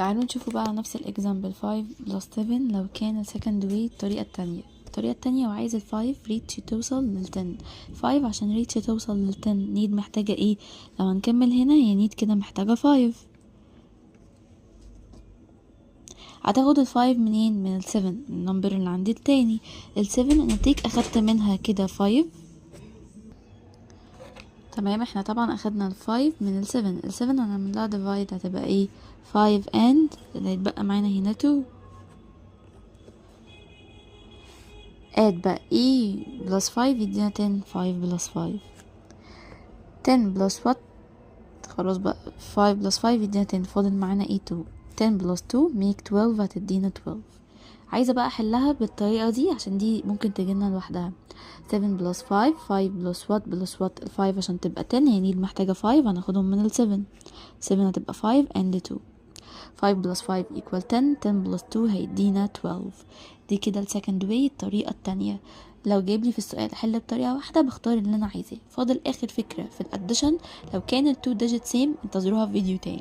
تعالوا نشوفوا بقى نفس الاكزامبل 5 بلس 7 لو كان السكند واي الطريقة التانية وعايز ال 5 ريتش توصل لل 10. 5 عشان ريتش توصل لل 10 نيد محتاجة ايه؟ لو هنكمل هنا هي نيد كده محتاجة 5. هتاخد ال 5 منين؟ من ال 7 النمبر اللي عندي التاني. ال 7 نتيك اخدت منها كده 5. تمام، احنا طبعا اخدنا ال 5 من ال 7. ال 7 انا من لها ديفايد هتبقى ايه؟ 5 and اللي هيتبقى معانا هنا 2. add بقى e plus 5 يدينا 10. 5 plus 5 10 plus what؟ خلاص بقى 5 plus 5 يدينا 10. فاضل معانا ايه 2. 10 plus 2 make 12 هتدينا 12. عايزة بقى احلها بالطريقة دي عشان دي ممكن تجينا لوحدها. 7 plus 5 5 plus what plus what. ال 5 عشان تبقى 10 يعني محتاجة 5 هناخدهم من ال 7. 7 هتبقى 5 and 2. 5 plus 5 equal 10. 10 plus 2 هيدينا 12. دي كده السكند واي الطريقة التانية. لو جايبلي في السؤال احل بطريقة واحدة بختار اللي انا عايزاه. فاضل اخر فكرة في الاديشن. لو كان ال 2 digit same انتظروها في فيديو تاني.